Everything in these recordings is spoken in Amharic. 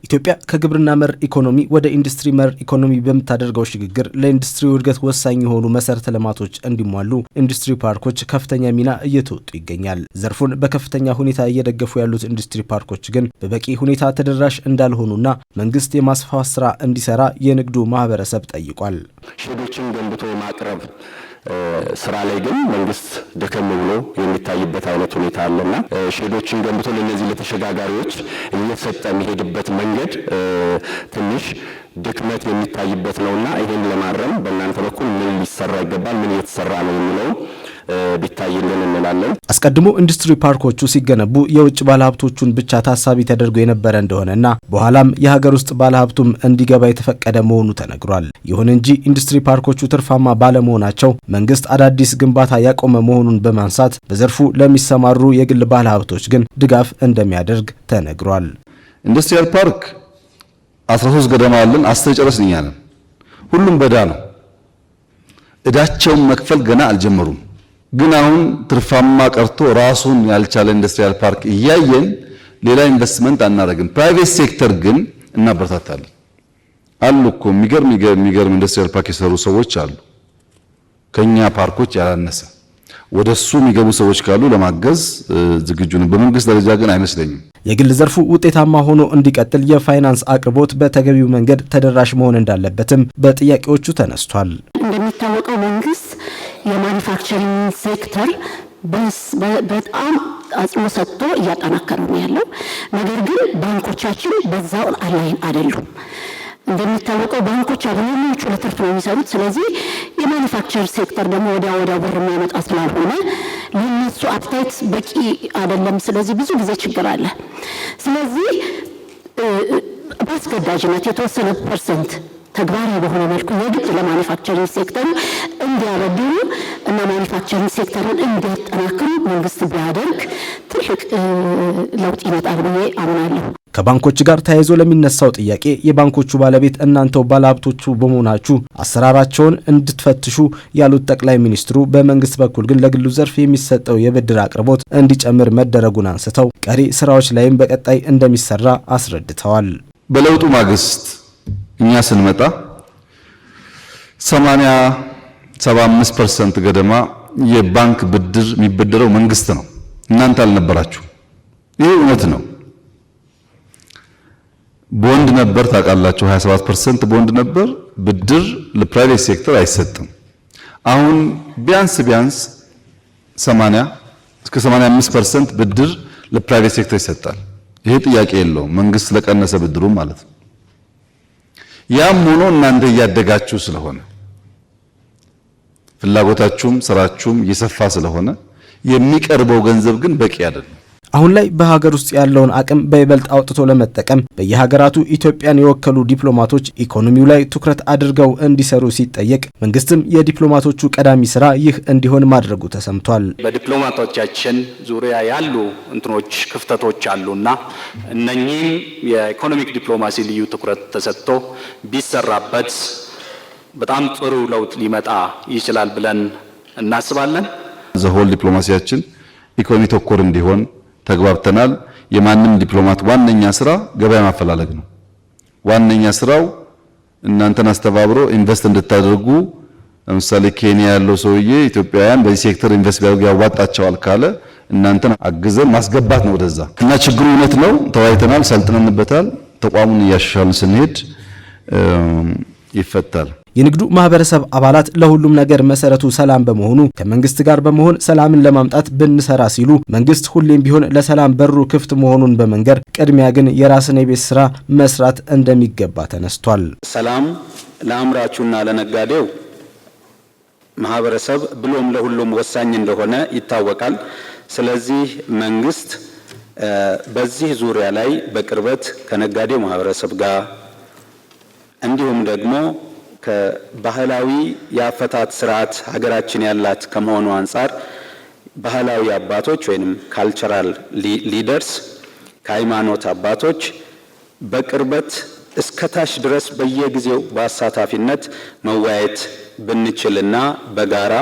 ኢትዮጵያ ከግብርና መር ኢኮኖሚ ወደ ኢንዱስትሪ መር ኢኮኖሚ በመታደርገው ሽግግር ለኢንዱስትሪው እድገት ወሳኝ የሆኑ መሰረተ ልማቶች እንዲሟሉ ኢንዱስትሪ ፓርኮች ከፍተኛ ሚና እየተወጡ ይገኛል። ዘርፉን በከፍተኛ ሁኔታ እየደገፉ ያሉት ኢንዱስትሪ ፓርኮች ግን በበቂ ሁኔታ ተደራሽ እንዳልሆኑና መንግስት የማስፋፋት ስራ እንዲሰራ የንግዱ ማህበረሰብ ጠይቋል። ሼዶችን ገንብቶ ማቅረብ ስራ ላይ ግን መንግስት ደከም ብሎ የሚታይበት አይነት ሁኔታ አለና ሼዶችን ገንብቶ ለነዚህ ለተሸጋጋሪዎች እየሰጠ የሚሄድበት መንገድ ትንሽ ድክመት የሚታይበት ነውና ይሄን ለማረም በእናንተ በኩል ምን ሊሰራ ይገባል፣ ምን እየተሰራ ነው የሚለው ቢታይልን እንላለን። አስቀድሞ ኢንዱስትሪ ፓርኮቹ ሲገነቡ የውጭ ባለሀብቶቹን ብቻ ታሳቢ ተደርጎ የነበረ እንደሆነና በኋላም የሀገር ውስጥ ባለሀብቱም እንዲገባ የተፈቀደ መሆኑ ተነግሯል። ይሁን እንጂ ኢንዱስትሪ ፓርኮቹ ትርፋማ ባለመሆናቸው መንግስት አዳዲስ ግንባታ ያቆመ መሆኑን በማንሳት በዘርፉ ለሚሰማሩ የግል ባለሀብቶች ግን ድጋፍ እንደሚያደርግ ተነግሯል። ኢንዱስትሪያል ፓርክ 13 ገደማ አለን። 10 ጨረስን እኛ ነን። ሁሉም በዳ ነው። እዳቸውን መክፈል ገና አልጀመሩም። ግን አሁን ትርፋማ ቀርቶ ራሱን ያልቻለ ኢንዱስትሪያል ፓርክ እያየን ሌላ ኢንቨስትመንት አናደርግም። ፕራይቬት ሴክተር ግን እናበረታታለን። አሉ እኮ የሚገርም ኢንዱስትሪያል ፓርክ የሰሩ ሰዎች አሉ፣ ከኛ ፓርኮች ያላነሰ። ወደሱ የሚገቡ ሰዎች ካሉ ለማገዝ ዝግጁ ነን። በመንግስት ደረጃ ግን አይመስለኝም። የግል ዘርፉ ውጤታማ ሆኖ እንዲቀጥል የፋይናንስ አቅርቦት በተገቢው መንገድ ተደራሽ መሆን እንዳለበትም በጥያቄዎቹ ተነስቷል። እንደሚታወቀው መንግስት የማኑፋክቸሪንግ ሴክተር በጣም አጽንኦ ሰጥቶ እያጠናከረ ነው ያለው። ነገር ግን ባንኮቻችን በዛው አላይን አይደሉም። እንደሚታወቀው ባንኮች አብዛኞቹ ለትርፍ ነው የሚሰሩት። ስለዚህ የማኑፋክቸር ሴክተር ደግሞ ወዲያ ብር የሚያመጣ ስላልሆነ ለነሱ አፕታይት በቂ አይደለም። ስለዚህ ብዙ ጊዜ ችግር አለ። ስለዚህ በአስገዳጅነት የተወሰነ ፐርሰንት ተግባራዊ በሆነ መልኩ የግድ ለማኑፋክቸሪንግ ሴክተሩ እንዲያበድሩ እና ማኑፋክቸሪንግ ሴክተሩን እንዲያጠናክሩ መንግስት ቢያደርግ ትልቅ ለውጥ ይመጣል ብዬ አምናለሁ። ከባንኮች ጋር ተያይዞ ለሚነሳው ጥያቄ የባንኮቹ ባለቤት እናንተው ባለሀብቶቹ በመሆናችሁ አሰራራቸውን እንድትፈትሹ ያሉት ጠቅላይ ሚኒስትሩ በመንግስት በኩል ግን ለግሉ ዘርፍ የሚሰጠው የብድር አቅርቦት እንዲጨምር መደረጉን አንስተው ቀሪ ስራዎች ላይም በቀጣይ እንደሚሰራ አስረድተዋል። በለውጡ ማግስት እኛ ስንመጣ 80-75% ገደማ የባንክ ብድር የሚበደረው መንግስት ነው። እናንተ አልነበራችሁ። ይሄ እውነት ነው። ቦንድ ነበር፣ ታውቃላችሁ። 27% ቦንድ ነበር። ብድር ለፕራይቬት ሴክተር አይሰጥም። አሁን ቢያንስ 80-85% ብድር ለፕራይቬት ሴክተር ይሰጣል። ይሄ ጥያቄ የለውም። መንግስት ለቀነሰ ብድሩ ማለት ነው። ያም ሆኖ እናንተ እያደጋችሁ ስለሆነ ፍላጎታችሁም ስራችሁም እየሰፋ ስለሆነ የሚቀርበው ገንዘብ ግን በቂ አይደለም። አሁን ላይ በሀገር ውስጥ ያለውን አቅም በይበልጥ አውጥቶ ለመጠቀም በየሀገራቱ ኢትዮጵያን የወከሉ ዲፕሎማቶች ኢኮኖሚው ላይ ትኩረት አድርገው እንዲሰሩ ሲጠየቅ መንግስትም የዲፕሎማቶቹ ቀዳሚ ስራ ይህ እንዲሆን ማድረጉ ተሰምቷል። በዲፕሎማቶቻችን ዙሪያ ያሉ ክፍተቶች አሉና እነኚህም የኢኮኖሚክ ዲፕሎማሲ ልዩ ትኩረት ተሰጥቶ ቢሰራበት በጣም ጥሩ ለውጥ ሊመጣ ይችላል ብለን እናስባለን። ዘሆል ዲፕሎማሲያችን ኢኮኖሚ ተኮር እንዲሆን ተግባብተናል። የማንም ዲፕሎማት ዋነኛ ስራ ገበያ ማፈላለግ ነው። ዋነኛ ስራው እናንተን አስተባብሮ ኢንቨስት እንድታደርጉ። ለምሳሌ ኬንያ ያለው ሰውዬ ኢትዮጵያውያን በዚህ ሴክተር ኢንቨስት ቢያደርጉ ያዋጣቸዋል ካለ እናንተን አግዘን ማስገባት ነው ወደዛ። እና ችግሩ እውነት ነው፣ ተወያይተናል፣ ሰልጥነንበታል። ተቋሙን እያሻሻልን ስንሄድ ይፈታል። የንግዱ ማህበረሰብ አባላት ለሁሉም ነገር መሰረቱ ሰላም በመሆኑ ከመንግስት ጋር በመሆን ሰላምን ለማምጣት ብንሰራ ሲሉ መንግስት ሁሌም ቢሆን ለሰላም በሩ ክፍት መሆኑን በመንገር ቅድሚያ ግን የራስን የቤት ስራ መስራት እንደሚገባ ተነስቷል። ሰላም ለአምራቹና ለነጋዴው ማህበረሰብ ብሎም ለሁሉም ወሳኝ እንደሆነ ይታወቃል። ስለዚህ መንግስት በዚህ ዙሪያ ላይ በቅርበት ከነጋዴው ማህበረሰብ ጋር እንዲሁም ደግሞ ከባህላዊ የአፈታት ስርዓት ሀገራችን ያላት ከመሆኑ አንፃር ባህላዊ አባቶች ወይንም ካልቸራል ሊደርስ ከሃይማኖት አባቶች በቅርበት እስከታች ድረስ በየጊዜው በአሳታፊነት መወያየት ብንችልና በጋራ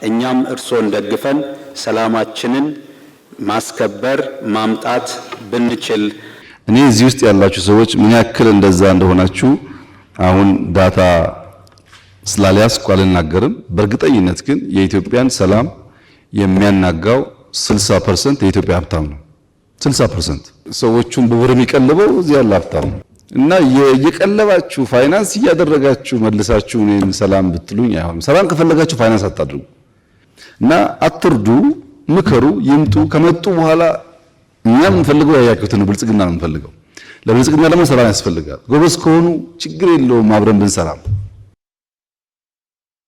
እኛም እርሶን ደግፈን ሰላማችንን ማስከበር ማምጣት ብንችል እኔ እዚህ ውስጥ ያላችሁ ሰዎች ምን ያክል እንደዛ እንደሆናችሁ አሁን ዳታ ስላልያዝኩ አልናገርም። በእርግጠኝነት ግን የኢትዮጵያን ሰላም የሚያናጋው 60% የኢትዮጵያ ሀብታም ነው። 60% ሰዎቹን በብር የሚቀልበው እዚህ ያለ ሀብታም ነው። እና የቀለባችሁ ፋይናንስ እያደረጋችሁ መልሳችሁ እኔን ሰላም ብትሉኝ አይሆንም። ሰላም ከፈለጋችሁ ፋይናንስ አታድርጉ እና አትርዱ፣ ምከሩ፣ ይምጡ። ከመጡ በኋላ እኛ የምንፈልገው ያያችሁትን ብልጽግና ነው የምንፈልገው። ለብልጽግና ደግሞ ሰላም ያስፈልጋል። ጎበዝ ከሆኑ ችግር የለውም አብረን ብንሰራም